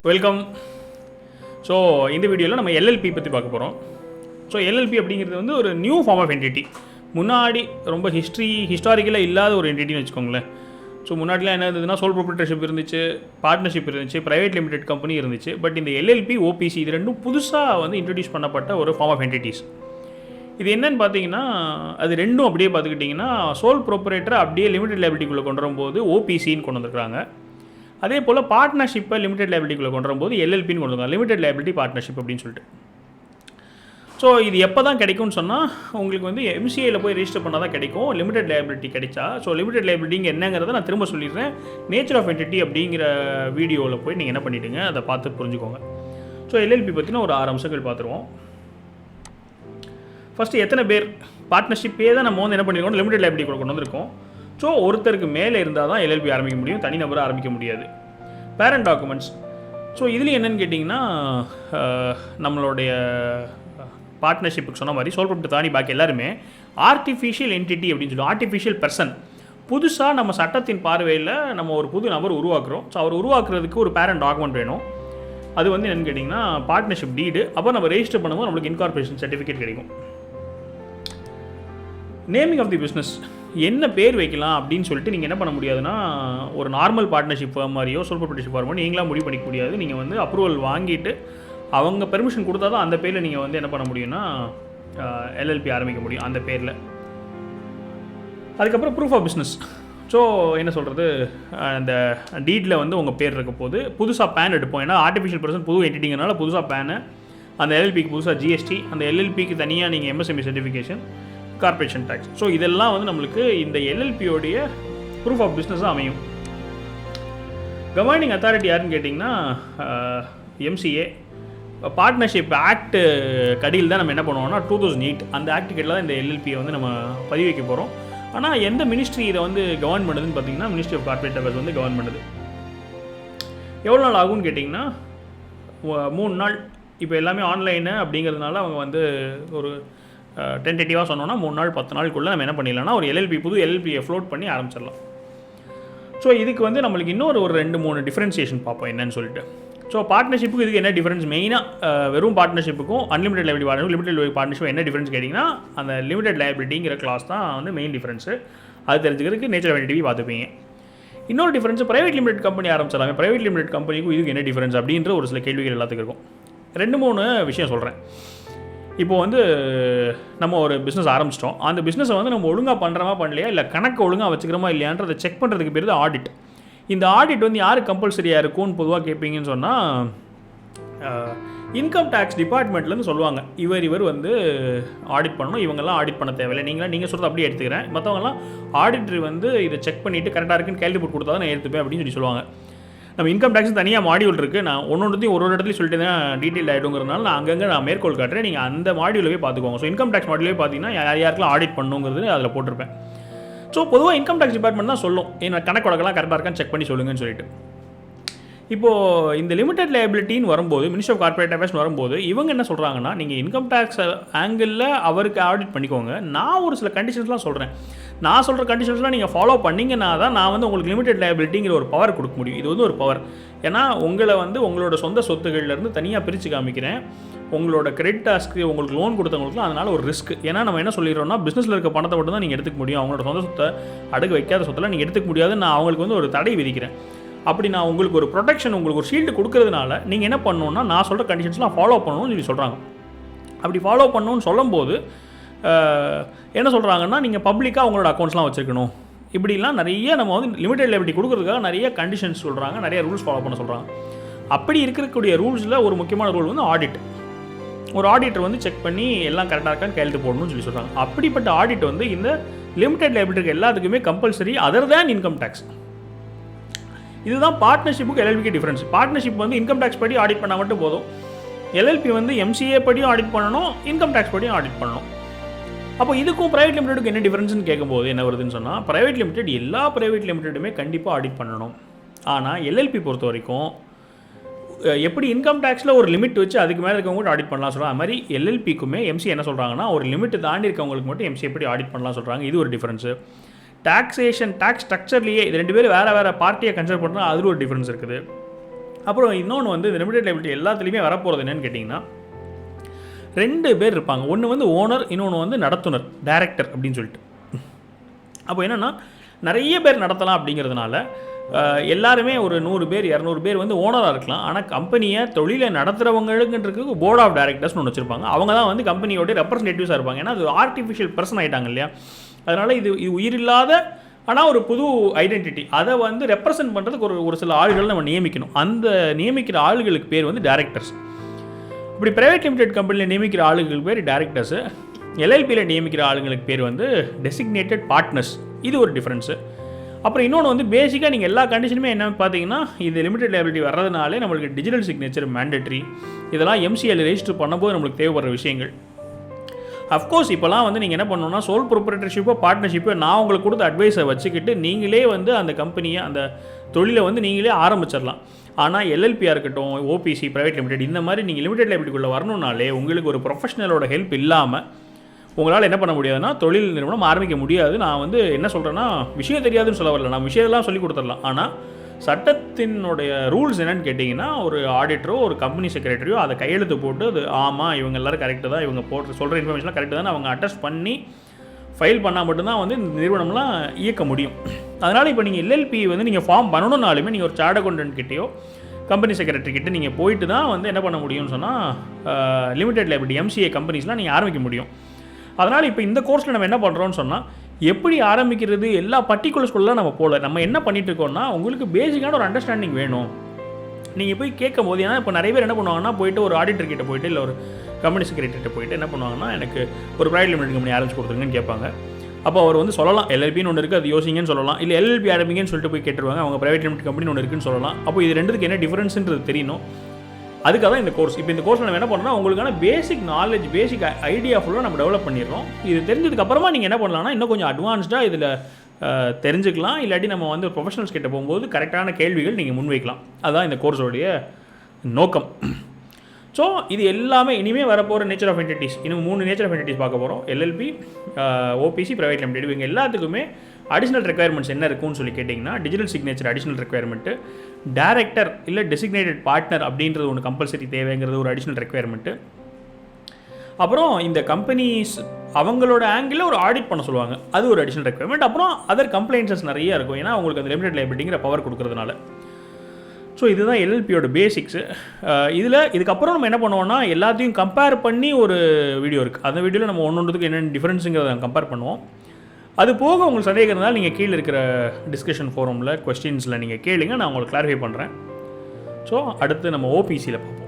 Welcome. So இந்த வீடியோவில் நம்ம எல்எல்பி பற்றி பார்க்க போகிறோம். ஸோ எல்எல்பி அப்படிங்கிறது வந்து ஒரு நியூ ஃபார்ம் ஆஃப் என்டிட்டி. முன்னாடி ரொம்ப ஹிஸ்டாரிக்கலாக இல்லாத ஒரு என்டிட்டின்னு வச்சுக்கோங்களேன். ஸோ முன்னாடிலாம் என்ன இருந்ததுன்னா சோல் ப்ரொப்ரைட்டர்ஷிப் இருந்துச்சு, பார்ட்னர்ஷிப் இருந்துச்சு, ப்ரைவேட் லிமிடெட் கம்பெனி இருந்துச்சு. பட் இந்த எல்எல்பி, ஓபிசி இது ரெண்டும் புதுசாக வந்து இன்ட்ரடியூஸ் பண்ணப்பட்ட ஒரு ஃபார்ம் ஆஃப் என்டிட்டிஸ். இது என்னன்னு பார்த்தீங்கன்னா, அது ரெண்டும் அப்படியே பார்த்துக்கிட்டிங்கன்னா சோல் ப்ரொப்ரைட்டரை அப்படியே லிமிடெட் லைபிலிட்டிக்குள்ளே கொண்டு வரும்போது ஓபிசின்னு கொண்டு வந்திருக்காங்க. அதே போல் பார்ட்னர்ஷிப்பை லிமிடெட் லைபிலிட்டிக்குள்ளே கொண்டு வரும்போது எல்எல்பின்னு கொண்டு வந்தாங்க, லிமிடெட் லைபிலிட்டி பார்ட்னர்ஷிப் அப்படின்னு சொல்லிட்டு. ஸோ இது எப்போ தான் கிடைக்கும்னு சொன்னால், உங்களுக்கு வந்து எம்சிஏயில் போய் ரெஜிஸ்டர் பண்ணால் தான் கிடைக்கும் லிமிடெட் லைபிலிட்டி கிடைச்சா. ஸோ லிமிடெட் லைபிலிட்டிங்க என்னங்கிறத நான் திரும்ப சொல்லிடுறேன். நேச்சர் ஆஃப் என்டிட்டி அப்படிங்கிற வீடியோவில் போய் நீங்கள் என்ன பண்ணிவிடுங்க, அதை பார்த்து புரிஞ்சுக்கோங்க. ஸோ எல்எல்பி பற்றின ஒரு 6 அம்சங்கள் பார்த்துருவோம். ஃபஸ்ட்டு எத்தனை பேர் பார்ட்னர்ஷிப்பே தான் நம்ம வந்து என்ன பண்ணியிருக்கோம், லிமிடெட் லைபிலிட்டிக்குள்ளே கொண்டு வந்திருக்கோம். ஸோ ஒருத்தருக்கு மேலே இருந்தால் தான் எல்எல்பி ஆரம்பிக்க முடியும், தனிநபரை ஆரம்பிக்க முடியாது. Parent documents. ஸோ இதுலேயும் என்னென்னு கேட்டிங்கன்னா, நம்மளுடைய பார்ட்னர்ஷிப்புக்கு சொன்ன மாதிரி சோல் ப்ரொப்ரைட்டர் தாண்டி பாக்கி எல்லாருமே ஆர்டிஃபிஷியல் என்டிட்டி அப்படின்னு சொல்லுவோம், ஆர்டிஃபிஷியல் பர்சன். புதுசாக நம்ம சட்டத்தின் பார்வையில் நம்ம ஒரு புது நபர் உருவாக்குறோம். ஸோ அவர் உருவாக்குறதுக்கு ஒரு பேரண்ட் டாக்குமெண்ட் வேணும். அது வந்து என்னென்னு கேட்டிங்கன்னா பார்ட்னர்ஷிப் டீடு. அப்போ நம்ம ரெஜிஸ்டர் பண்ணும்போது நம்மளுக்கு இன்கார்பரேஷன் சர்டிஃபிகேட் கிடைக்கும். நேமிங் ஆஃப் தி பிஸ்னஸ், என்ன பேர் வைக்கலாம் அப்படின்னு சொல்லிட்டு நீங்கள் என்ன பண்ண முடியாதுன்னா, ஒரு நார்மல் பார்ட்னர்ஷிப் ஃபார்ம் மாதிரியோ சோல் ப்ரொப்ரைட்டர்ஷிப் ஃபார்ம் மாதிரி நீங்களாம் முடிவு பண்ணிக்க முடியாது. நீங்கள் வந்து அப்ரூவல் வாங்கிட்டு அவங்க பெர்மிஷன் கொடுத்தா தான் அந்த பேரில் நீங்கள் வந்து என்ன பண்ண முடியும்னா எல்எல்பி ஆரம்பிக்க முடியும் அந்த பேரில். அதுக்கப்புறம் ப்ரூஃப் ஆஃப் பிஸ்னஸ். ஸோ என்ன சொல்கிறது, அந்த டீடில் வந்து உங்கள் பேர் இருக்க போது புதுசாக பேன் எடுப்போம். ஏன்னா ஆர்டிஃபிஷியல் பர்சன் புது என்டிட்டிங்கிறனால புதுசாக பேனு, அந்த எல்எல்பிக்கு புதுசாக ஜிஎஸ்டி, அந்த எல்எல்பிக்கு தனியாக நீங்கள் MSME certification, corporation tax. So இதெல்லாம் வந்து நம்மளுக்கு இந்த எல்எல்பியோடைய ப்ரூஃப் ஆஃப் பிஸ்னஸாக அமையும். கவர்னிங் அத்தாரிட்டி யாருன்னு கேட்டிங்கன்னா எம்சிஏ. பார்ட்னர்ஷிப் ஆக்ட் கடியில் தான் நம்ம என்ன பண்ணுவோம்னா 2008 அந்த ஆக்ட் கடியில் தான் இந்த எல்எல்பியை வந்து நம்ம பதிவு வைக்க போகிறோம். ஆனால் எந்த மினிஸ்ட்ரி இதை வந்து கவர்ன் பண்ணுதுன்னு பார்த்தீங்கன்னா மினிஸ்ட்ரி ஆஃப் கார்ப்பரேட் அஃபேர்ஸ் வந்து கவர்ன் பண்ணுது. எவ்வளோ நாள் ஆகும்னு கேட்டிங்கன்னா 3 நாள். இப்போ எல்லாமே ஆன்லைனு அப்படிங்கிறதுனால அவங்க வந்து ஒரு டென்டேட்டிவாக சொன்னோன்னா 3 நாள் 10 நாளுக்குள்ளே நம்ம என்ன பண்ணிடலாம்னா ஒரு எல்எல்பி புது எல்எல்பியை ஃப்ளோட் பண்ணி ஆரம்பிச்சிடலாம். ஸோ இதுக்கு வந்து நம்மளுக்கு இன்னொரு ஒரு 2-3 டிஃப்ரென்சியேஷன் பார்ப்போம் என்னன்னு சொல்லிட்டு. ஸோ பார்ட்னர்ஷிப்புக்கு இதுக்கு என்ன டிஃப்ரென்ஸ், மெயினாக வெறும் பார்ட்னர்ஷிப்புக்கும் unlimited liability partnership, limited liability partnership என்ன டிஃப்ரென்ஸ் கேட்டிங்கன்னா, அந்த லிமிடெட் லைபிலிட்டிங்கிற கிளாஸ் தான் வந்து மெயின் டிஃப்ரென்ஸு. அது தெரிஞ்சுக்கிறதுக்கு நேச்சர் ஆஃப் என்டிட்டி பார்த்துப்பீங்க. இன்னொரு டிஃப்ரென்ஸ், ப்ரைவேட் லிமிடெட் கம்பெனி ஆரம்பிச்சிடலாமே, ப்ரைவேட் லிமிடெட் கம்பெனிக்கும் இதுக்கு என்ன டிஃப்ரென்ஸ் அப்படின்ற ஒரு சில கேள்விகள் எல்லாத்துக்கும் இருக்கும். 2-3 விஷயம் சொல்கிறேன். இப்போது வந்து நம்ம ஒரு பிஸ்னஸ் ஆரம்பிச்சிட்டோம். அந்த பிஸ்னஸை வந்து நம்ம ஒழுங்காக பண்ணுறோமா பண்ணலையா, இல்லை கணக்கு ஒழுங்காக வச்சுக்கிறோமா இல்லையான்றதை செக் பண்ணுறதுக்கு பேர் தான் ஆடிட். இந்த ஆடிட் வந்து யார் கம்பல்சரியாக இருக்கும்னு பொதுவாக கேட்பீங்கன்னு சொன்னால், இன்கம் டேக்ஸ் டிபார்ட்மெண்ட்லேருந்து சொல்லுவாங்க இவர் வந்து ஆடிட் பண்ணணும், இவங்கெல்லாம் ஆடிட் பண்ண தேவையில்லை, நீங்கள் சொல்கிறது அப்படியே எடுத்துக்கிறேன், மற்றவங்கலாம் ஆடிட்டர் வந்து இதை செக் பண்ணிவிட்டு கரெக்டாக இருக்குன்னு கேள்வி போட்டு கொடுத்தா தான் நான் எடுத்துப்பேன் அப்படின்னு சொல்லுவாங்க. நம்ம இன்கம் டேக்ஸ் தனியாக மாடியூல் இருக்குது. நான் ஒன்றொன்றையும் ஒரு இடத்துலையும் சொல்லிட்டு தான் டீட்டெயில் ஆகிடுங்கிறதுனால நான் அங்கங்கே நான் மேற்கோள் காட்டுறேன், நீங்கள் அந்த மாடியூலவே பார்த்துக்கோங்க. ஸோ இன்கம் டேக்ஸ் மாடியூலே பார்த்தீங்கன்னா யாருக்கெல்லாம் ஆடிட் பண்ணுங்கிறது அதில் போட்டிருப்பேன். ஸோ பொதுவாக இன்கம் டேக்ஸ் டிபார்ட்மெண்ட் தான் சொல்லும், என்ன கணக்கு வழக்கெல்லாம் கரெக்டாக இருக்கான்னு செக் பண்ணி சொல்லுங்கன்னு சொல்லிட்டு. இப்போது இந்த லிமிடெட் லைபிலிட்டின்னு வரும்போது, மினிஸ்ட்ரி ஆஃப் கார்ப்பரேட் அஃபேர்ஸ் வரும்போது இவங்க என்ன சொல்கிறாங்கன்னா, நீங்கள் இன்கம் டேக்ஸ் ஆங்கிளில் அவருக்கு ஆடிட் பண்ணிக்கோங்க, நான் ஒரு சில கண்டிஷன்ஸ்லாம் சொல்கிறேன், நான் சொல்கிற கண்டிஷன்ஸ்லாம் நீங்கள் ஃபாலோ பண்ணிங்கன்னா தான் நான் வந்து உங்களுக்கு லிமிடெட் லைபிலிட்டிங்கிற ஒரு பவர் கொடுக்க முடியும். இது வந்து ஒரு பவர். ஏன்னா உங்களை வந்து உங்களோட சொந்த சொத்துக்கள்லேருந்து தனியாக பிரித்து காமிக்கிறேன். உங்களோட கிரெடிட்டாஸ்க்கு உங்களுக்கு லோன் கொடுத்தவங்களுக்குலாம் அதனால் ஒரு ரிஸ்க். ஏன்னா நம்ம என்ன சொல்லிடுறோம்னா, பிஸ்னஸில் இருக்க பணத்தை மட்டும் தான் நீங்கள் எடுத்துக்க முடியும், அவங்களோட சொந்த சொத்தை அடகு வைக்காத சொத்தெல்லாம் நீங்கள் எடுத்துக்க முடியாது, நான் அவங்களுக்கு வந்து ஒரு தடை விதிக்கிறேன். அப்படி நான் உங்களுக்கு ஒரு ப்ரொடெக்ஷன், உங்களுக்கு ஒரு ஷீல்டு கொடுக்கறதுனால நீங்கள் என்ன பண்ணணுன்னா, நான் சொல்கிற கண்டிஷன்ஸ்லாம் ஃபாலோ பண்ணணும்னு சொல்லி சொல்கிறாங்க. அப்படி ஃபாலோ பண்ணணும்னு சொல்லும்போது என்ன சொல்கிறாங்கன்னா, நீங்கள் பப்ளிக்காக உங்களோட அக்கௌண்ட்ஸ்லாம் வச்சுருக்கணும், இப்படிலாம் நிறைய நம்ம வந்து லிமிடெட் லைபிலிட்டி கொடுக்குறதுக்காக நிறைய கண்டிஷன்ஸ் சொல்கிறாங்க, நிறைய ரூல்ஸ் ஃபாலோ பண்ண சொல்கிறாங்க. அப்படி இருக்கக்கூடிய ரூல்ஸில் ஒரு முக்கியமான ரூல் வந்து ஆடிட். ஒரு ஆடிட்டர் வந்து செக் பண்ணி எல்லாம் கரெக்டாக இருக்கான்னு கையெழுத்து போடணும்னு சொல்லி சொல்கிறாங்க. அப்படிப்பட்ட ஆடிட் வந்து இந்த லிமிடெட் லைபிலிட்டிக்கு எல்லாத்துக்குமே compulsory, other than income tax. இதுதான் பார்ட்னர்ஷிப்புக்கு எல்எல்பிக்கு டிஃப்ரென்ஸ். பார்ட்னர்ஷிப் வந்து இன்கம் டேக்ஸ் படி ஆடிட் பண்ணால் மட்டும் போதும், எல்எல்பி வந்து எம்சிஏ படியும் ஆடிட் பண்ணணும், இன்கம் டேக்ஸ் படியும் ஆடிட் பண்ணணும். அப்போ இதுக்கும் ப்ரைவேட் லிமிடெடுக்கு என்ன டிஃப்ரென்ஸ்னு கேட்கும்போது என்ன வருதுன்னு சொன்னால், ப்ரைவேட் லிமிடெட் எல்லா ப்ரைவேட் லிமிடெடுமே கண்டிப்பாக ஆடிட் பண்ணணும். ஆனால் எல்எல்பி பொறுத்த வரைக்கும் எப்படி இன்கம் டேக்ஸில் ஒரு லிமிட் வச்சு அதுக்கு மேலே இருக்கவங்க கூட ஆடிட் பண்ணலாம் சொல்கிறாங்க, அது மாதிரி எல்எல்பிக்குமே எம்சி என்ன சொல்கிறாங்கன்னா, ஒரு லிமிட் தாண்டி இருக்கவங்களுக்கு மட்டும் எம்சி எப்படி ஆடிட் பண்ணலாம் சொல்கிறாங்க. இது ஒரு டிஃப்ரென்ஸு. டேக்ஸ் ஸ்ட்ரக்சர்லேயே இது 2 பேரும் வேறு பார்ட்டியை கன்சிடர் பண்ணுறா அதில் ஒரு டிஃப்ரென்ஸ் இருக்குது. அப்புறம் இன்னொன்று வந்து இந்த லிமிடெட் லைபிலிட்டி எல்லாத்துலேயுமே வரப்போகிறது என்னென்னு கேட்டிங்கன்னா 2 பேர் இருப்பாங்க. ஒன்று வந்து ஓனர், இன்னொன்று வந்து நடத்துனர், டைரக்டர் அப்படின்னு சொல்லிட்டு. அப்போ என்னென்னா நிறைய பேர் நடத்தலாம் அப்படிங்கிறதுனால எல்லாருமே ஒரு 100 பேர் 200 பேர் வந்து ஓனராக இருக்கலாம். ஆனால் கம்பெனியை தொழிலை நடத்துகிறவங்களுக்குன்றது போர்ட் ஆஃப் டைரக்டர்ஸ்னு ஒன்று வச்சுருப்பாங்க. அவங்க தான் வந்து கம்பெனியோட ரெப்ரஸன்டேட்டிவ்ஸாக இருப்பாங்க. ஏன்னா அது ஆர்டிஃபிஷியல் பர்சன் ஆகிட்டாங்க இல்லையா. அதனால் இது உயிரில்லாத ஆனால் ஒரு புது ஐடென்டிட்டி, அதை வந்து ரெப்ரசன்ட் பண்ணுறதுக்கு ஒரு சில ஆளுகள் நம்ம நியமிக்கணும். அந்த நியமிக்கிற ஆளுகளுக்கு பேர் வந்து டைரக்டர்ஸ். இப்படி ப்ரைவேட் லிமிடெட் கம்பெனியில் நியமிக்கிற ஆளுகளுக்கு பேர் டைரக்டர்ஸு. எல்எல்பியில் நியமிக்கிற ஆளுங்களுக்கு பேர் வந்து டெசிக்னேட்டட் பார்ட்னர்ஸ். இது ஒரு டிஃப்ரென்ஸு. அப்புறம் இன்னொன்று வந்து பேசிக்காக நீங்கள் எல்லா கண்டிஷனுமே என்ன பார்த்தீங்கன்னா இது லிமிடெட் லைபிலிட்டி வர்றதுனாலே நம்மளுக்கு டிஜிட்டல் சிக்னேச்சர் மேண்டேட்ரி. இதெல்லாம் எம்சிஎல் ரெஜிஸ்டர் பண்ணும்போது நம்மளுக்கு தேவைப்படுற விஷயங்கள். அஃப்கோர்ஸ் இப்போலாம் வந்து நீங்கள் என்ன பண்ணணும்னா சோல் ப்ரொப்ரைட்டர்ஷிப்போ பார்ட்னர்ஷிப்போ நான் உங்களுக்கு கொடுத்த அட்வைஸை வச்சுக்கிட்டு நீங்களே வந்து அந்த கம்பெனியை அந்த தொழிலை வந்து நீங்களே ஆரம்பிச்சிடலாம். ஆனால் எல்எல்பியாக இருக்கட்டும், ஓபிசி, ப்ரைவேட் லிமிடெட், இந்த மாதிரி நீங்கள் லிமிடெட் லைபிலிட்டிக்குள்ளே வரணுன்னாலே உங்களுக்கு ஒரு ப்ரொஃபஷனலோட ஹெல்ப் இல்லாமல் உங்களால் என்ன பண்ண முடியாதுன்னா தொழில் நிறுவனம் ஆரம்பிக்க முடியாது. நான் வந்து என்ன சொல்கிறேன்னா விஷயம் தெரியாதுன்னு சொல்ல வரல, நான் விஷயத்தெல்லாம் சொல்லி கொடுத்துடலாம். ஆனால் சட்டத்தினுடைய ரூல்ஸ் என்னென்னு கேட்டிங்கன்னா ஒரு ஆடிட்டரோ ஒரு கம்பெனி செக்ரட்டரியோ அதை கையெழுத்து போட்டு அது ஆமாம் இவங்க எல்லோரும் கரெக்டு தான், இவங்க போட்டு சொல்கிற இன்ஃபர்மேஷன்லாம் கரெக்டு தான் அவங்க அட்டஸ்ட் பண்ணி ஃபைல் பண்ணால் மட்டும்தான் வந்து இந்த நிறுவனம்லாம் இயக்க முடியும். அதனால் இப்போ நீங்கள் எல்எல்பி வந்து நீங்கள் ஃபார்ம் பண்ணணுன்னாலுமே நீங்கள் ஒரு சார்ட் அக்கௌண்டன்ட் கிட்டேயோ கம்பெனி செக்ரட்டரி கிட்டே நீங்கள் போயிட்டு தான் வந்து என்ன பண்ண முடியும்னு சொன்னால் லிமிடெட் லைபிலிட்டி எம்சிஏ கம்பெனிஸ்லாம் நீங்கள் ஆரம்பிக்க முடியும். அதனால் இப்போ இந்த கோர்ஸில் நம்ம என்ன பண்ணுறோன்னு சொன்னால் எப்படி ஆரம்பிக்கிறது எல்லா பர்டிகுலர்ஸ்குள்ளலாம் நம்ம போகல. நம்ம என்ன பண்ணிகிட்டு இருக்கோம்னா உங்களுக்கு பேசிக்கான ஒரு அண்டர்ஸ்டாண்டிங் வேணும். நீங்கள் போய் கேட்கும் போது ஏன்னா இப்போ நிறைய பேர் என்ன பண்ணுவாங்கன்னா போயிட்டு ஒரு ஆடிட்டர் கிட்ட போயிட்டு இல்லை ஒரு கம்பெனி செக்ரட்டரிகிட்ட போயிட்டு என்ன பண்ணுவாங்கன்னா எனக்கு ஒரு ப்ரைவேட் லிமிடெட் கம்பெனி ஆரம்பிச்சு கொடுத்துருங்கன்னு கேட்பாங்க. அப்போ அவர் வந்து சொல்லலாம் எல்எல்பின்னு ஒன்று இருக்குது அது யோசிங்கன்னு சொல்லலாம், இல்லை எல்எல்பி ஆரம்பிங்கன்னு சொல்லிட்டு போய் கேட்டுருவாங்க. அவங்க ப்ரைவேட் லிமிடெட் கம்பெனி ஒன்று இருக்குன்னு சொல்லலாம். அப்போ இது ரெண்டுத்துக்கு என்ன டிஃபரன்ஸ்ன்றது தெரியணும். அதுக்காக தான் இந்த கோர்ஸ். இப்போ இந்த கோர்ஸில் நம்ம என்ன பண்ணுறோம்னா உங்களுக்கான பேசிக் நாலேஜ் பேசிக் ஐடியா ஃபுல்லாக நம்ம டெவலப் பண்ணிடுறோம். இது தெரிஞ்சதுக்கப்புறமா நீங்கள் என்ன பண்ணலாம்னா இன்னும் கொஞ்சம் அட்வான்ஸ்டாக இதில் தெரிஞ்சுக்கலாம். இல்லாட்டி நம்ம வந்து ப்ரொஃபஷனல்ஸ் கிட்ட போகும்போது கரெக்டான கேள்விகள் நீங்கள் முன்வைக்கலாம். அதுதான் இந்த கோர்ஸோடைய நோக்கம். ஸோ இது எல்லாமே இனிமேல் வரப்போகிற நேச்சர் ஆஃப் என்டிட்டிஸ், இன்னும் 3 நேச்சர் ஆஃப் என்டிட்டிஸ் பார்க்க போகிறோம். எல்எல்பி, ஓபிசி, ப்ரைவேட் லிமிடெட், இவங்க எல்லாத்துக்குமே அடிஷ்னல் ரெக்குயர்மெண்ட்ஸ் என்ன இருக்குன்னு சொல்லி கேட்டிங்கன்னா digital signature additional requirement, director இல்லை டெசிக்னேட்டட் பார்ட்னர் அப்படின்றது ஒன்று கம்பல்சரி தேவைங்கிறது ஒரு அடிஷ்னல் ரெக்குயர்மெண்ட்டு. அப்புறம் இந்த கம்பெனிஸ் அவங்களோட ஆங்கிளில் ஒரு ஆடிட் பண்ண சொல்லுவாங்க, அது ஒரு அடிஷ்னல் ரெக்குயர்மெண்ட். அப்புறம் அதர் கம்ப்ளைண்ட்ஸஸ் நிறைய இருக்கும், ஏன்னா அவங்களுக்கு அந்த லிமிடெட் லைபிலிட்டிங்கிற பவர் கொடுக்குறதுனால. ஸோ இதுதான் எல்எல்பியோட பேசிக்ஸு. இதுக்கப்புறம் நம்ம என்ன பண்ணுவோம்னா எல்லாத்தையும் கம்பேர் பண்ணி ஒரு வீடியோ இருக்குது. அந்த வீடியோவில் நம்ம ஒன்றுக்கு என்னென்ன டிஃப்ரென்ஸுங்கிறத கம்பேர் பண்ணுவோம். அது போக உங்களுக்கு சந்தேகம் இருந்தால் நீங்கள் கீழே இருக்கிற டிஸ்கஷன் ஃபோரமில் கொஸ்டின்ஸில் நீங்கள் கேளுங்க, நான் உங்களுக்கு கிளாரிஃபை பண்ணுறேன். ஸோ அடுத்து நம்ம ஓபிசியில் பார்ப்போம்.